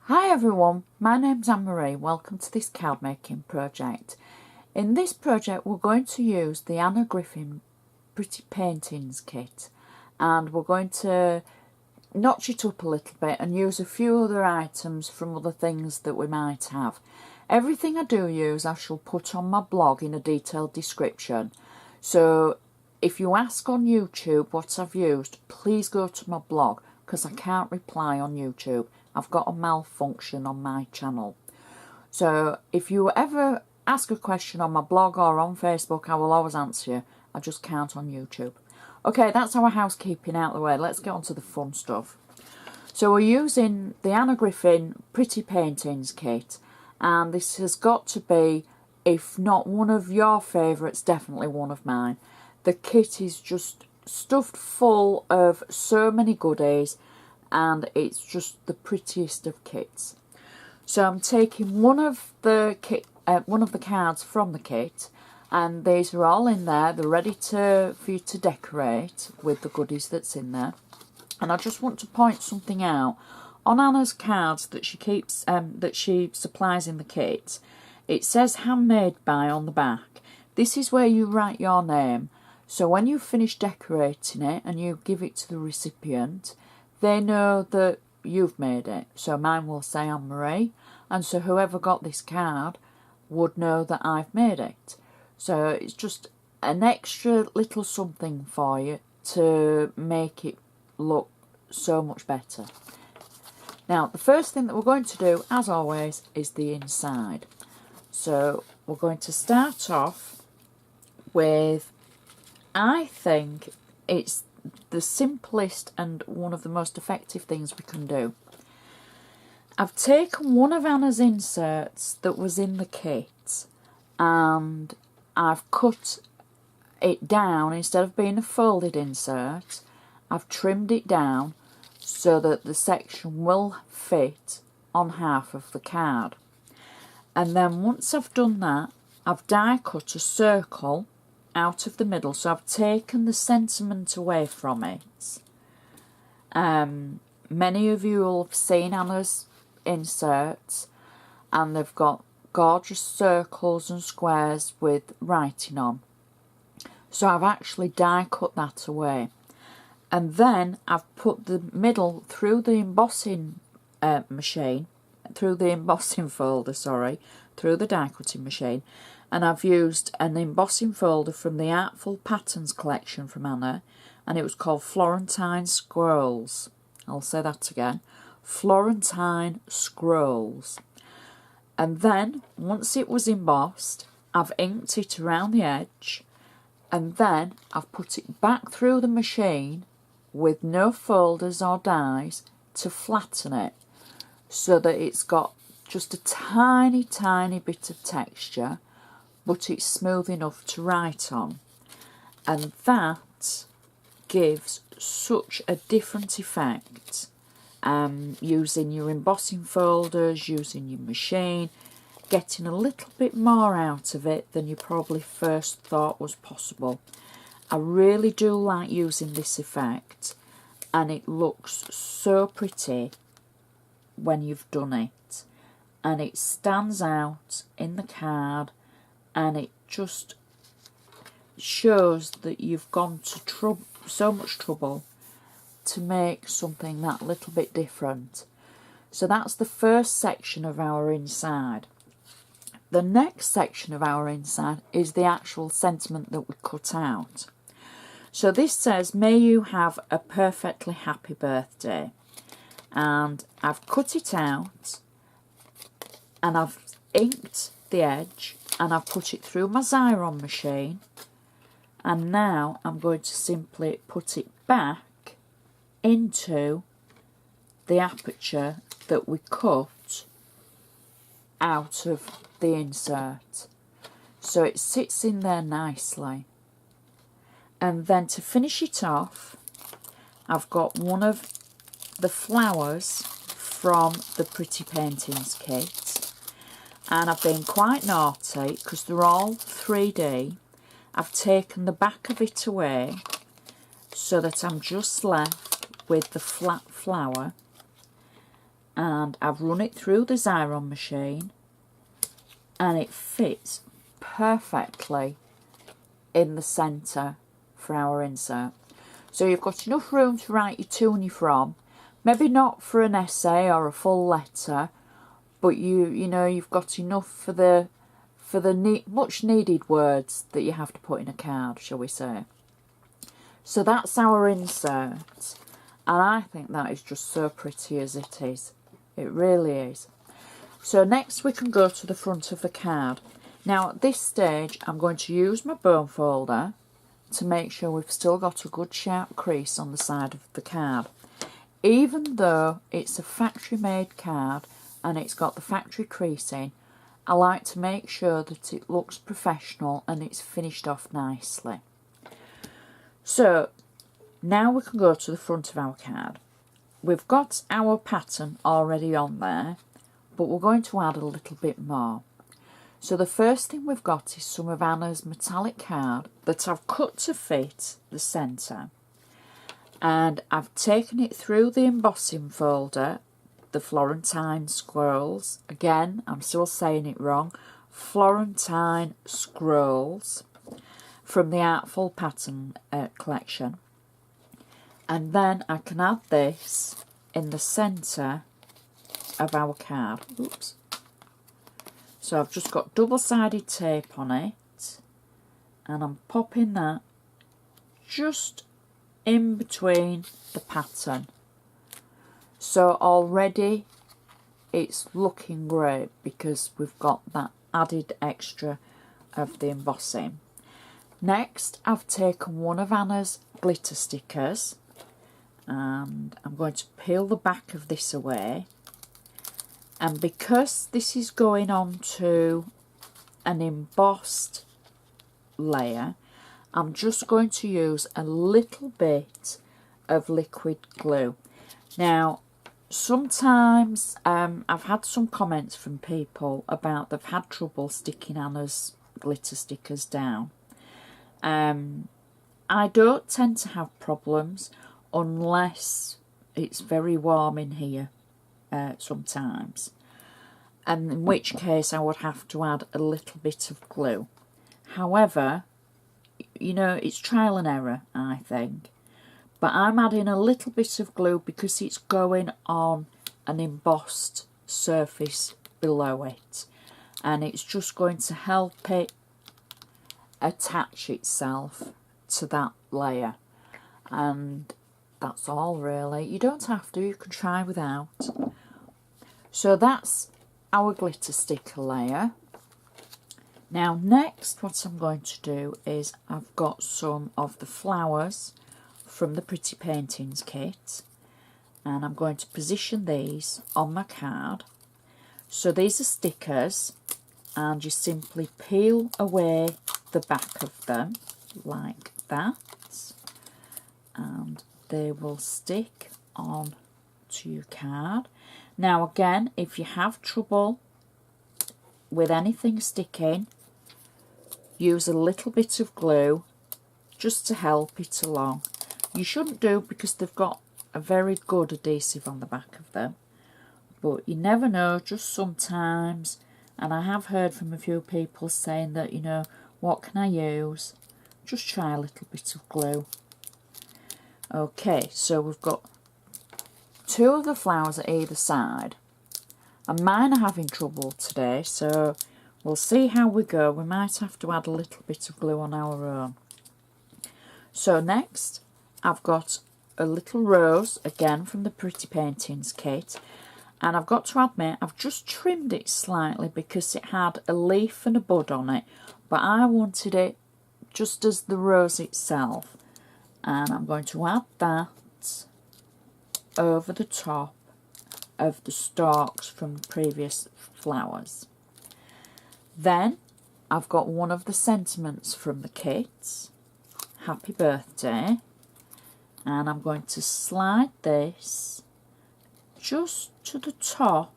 Hi everyone, my name's Anne-Marie. Welcome to this card making project. In this project we're going to use the Griffin Pretty Paintings kit, and we're going to notch it up a little bit and use a few other items from other things that we might have. Everything I do use I shall put on my blog in a detailed description, so if you ask on YouTube what I've used, please go to my blog because I can't reply on YouTube. I've got a malfunction on my channel. So if you ever ask a question on my blog or on Facebook, I will always answer you. I just can't on YouTube. Okay, that's our housekeeping out of the way. Let's get on to the fun stuff. So we're using the Griffin Pretty Paintings kit, and this has got to be, if not one of your favourites, definitely one of mine. The kit is just stuffed full of so many goodies, and it's just the prettiest of kits. So I'm taking one of the cards from the kit, and these are all in there. They're ready for you to decorate with the goodies that's in there. And I just want to point something out. On Anna's cards that she keeps, that she supplies in the kit, it says handmade by on the back. This is where you write your name. So when you finish decorating it and you give it to the recipient, they know that you've made it. So mine will say Anne-Marie, and so whoever got this card would know that I've made it. So it's just an extra little something for you to make it look so much better. Now, the first thing that we're going to do, as always, is the inside. So we're going to start off with, I think it's the simplest and one of the most effective things we can do. I've taken one of Anna's inserts that was in the kit and I've cut it down. Instead of being a folded insert, I've trimmed it down so that the section will fit on half of the card. And then once I've done that, I've die cut a circle out of the middle, so I've taken the sentiment away from it. Many of you will have seen Anna's inserts, and they've got gorgeous circles and squares with writing on. So I've actually die cut that away, and then I've put the middle through the embossing machine, through the embossing folder, sorry, through the die cutting machine. And I've used an embossing folder from the Artful Patterns collection from Anna, and it was called Florentine Scrolls. I'll say that again, Florentine Scrolls. And then, once it was embossed, I've inked it around the edge, and then I've put it back through the machine with no folders or dies to flatten it, so that it's got just a tiny, tiny bit of texture, but it's smooth enough to write on. And that gives such a different effect, using your embossing folders, using your machine, getting a little bit more out of it than you probably first thought was possible. I really do like using this effect, and it looks so pretty when you've done it, and it stands out in the card, and it just shows that you've gone to so much trouble to make something that little bit different. So that's the first section of our inside. The next section of our inside is the actual sentiment that we cut out. So this says, "May you have a perfectly happy birthday." And I've cut it out, and I've inked the edge, and I've put it through my Xyron machine, and now I'm going to simply put it back into the aperture that we cut out of the insert, so it sits in there nicely. And then to finish it off, I've got one of the flowers from the Pretty Paintings kit, and I've been quite naughty because they're all 3D. I've taken the back of it away so that I'm just left with the flat flower, and I've run it through the Xyron machine, and it fits perfectly in the centre for our insert. So you've got enough room to write your toonie from, maybe not for an essay or a full letter, but you know you've got enough for the much needed words that you have to put in a card, shall we say. So that's our insert, and I think that is just so pretty as it is. It really is. So next we can go to the front of the card. Now at this stage I'm going to use my bone folder to make sure we've still got a good sharp crease on the side of the card. Even though it's a factory made card and it's got the factory creasing, I like to make sure that it looks professional and it's finished off nicely. So now we can go to the front of our card. We've got our pattern already on there, but we're going to add a little bit more. So the first thing we've got is some of Anna's metallic card that I've cut to fit the centre, and I've taken it through the embossing folder, the Florentine Scrolls. Again, I'm still saying it wrong. Florentine Scrolls from the Artful Pattern collection. And then I can add this in the centre of our card. Oops. So I've just got double-sided tape on it, and I'm popping that just in between the pattern. So already it's looking great because we've got that added extra of the embossing. Next, I've taken one of Anna's glitter stickers, and I'm going to peel the back of this away. And because this is going on to an embossed layer, I'm just going to use a little bit of liquid glue. Now, sometimes I've had some comments from people about they've had trouble sticking Anna's glitter stickers down. I don't tend to have problems unless it's very warm in here. Sometimes, and in which case I would have to add a little bit of glue. However, you know, it's trial and error, I think, but I'm adding a little bit of glue because it's going on an embossed surface below it, and it's just going to help it attach itself to that layer. And that's all really. You don't have to, you can try without. So that's our glitter sticker layer. Now next what I'm going to do is I've got some of the flowers from the Pretty Paintings kit, and I'm going to position these on my card. So these are stickers, and you simply peel away the back of them like that, and they will stick on to your card. Now again, if you have trouble with anything sticking, use a little bit of glue just to help it along. You shouldn't do, because they've got a very good adhesive on the back of them, but you never know, just sometimes. And I have heard from a few people saying that, you know, what can I use? Just try a little bit of glue. Okay, so we've got two of the flowers at either side, and mine are having trouble today, so we'll see how we go. We might have to add a little bit of glue on our own. So next I've got a little rose, again from the Pretty Paintings kit, and I've got to admit I've just trimmed it slightly because it had a leaf and a bud on it, but I wanted it just as the rose itself, and I'm going to add that over the top of the stalks from the previous flowers. Then I've got one of the sentiments from the kit, Happy Birthday, and I'm going to slide this just to the top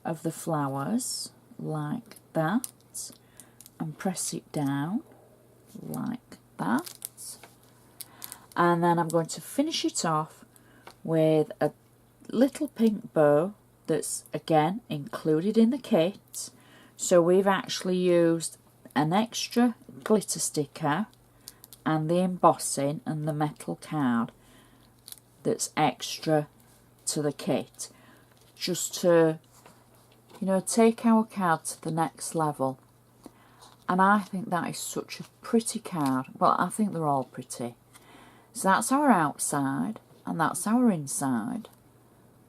of the flowers like that, and press it down like that, and then I'm going to finish it off with a little pink bow that's again included in the kit. So we've actually used an extra glitter sticker and the embossing and the metal card that's extra to the kit, just to, you know, take our card to the next level. And I think that is such a pretty card. Well, I think they're all pretty. So that's our outside and that's our inside.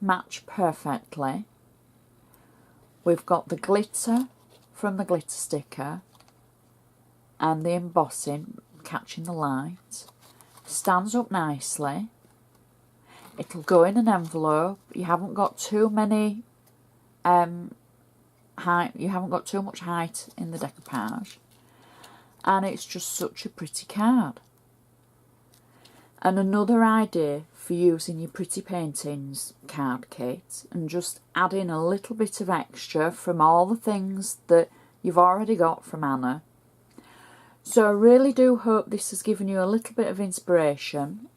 Match perfectly. We've got the glitter from the glitter sticker and the embossing catching the light. Stands up nicely. It'll go in an envelope. You haven't got too many height. You haven't got too much height in the decoupage, and it's just such a pretty card. And another idea for using your pretty paintings card kit and just adding a little bit of extra from all the things that you've already got from Anna. So I really do hope this has given you a little bit of inspiration,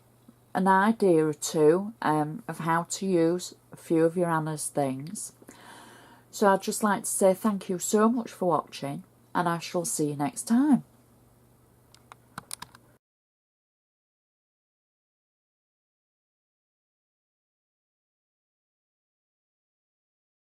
an idea or two of how to use a few of your Anna's things. So I'd just like to say thank you so much for watching, and I shall see you next time.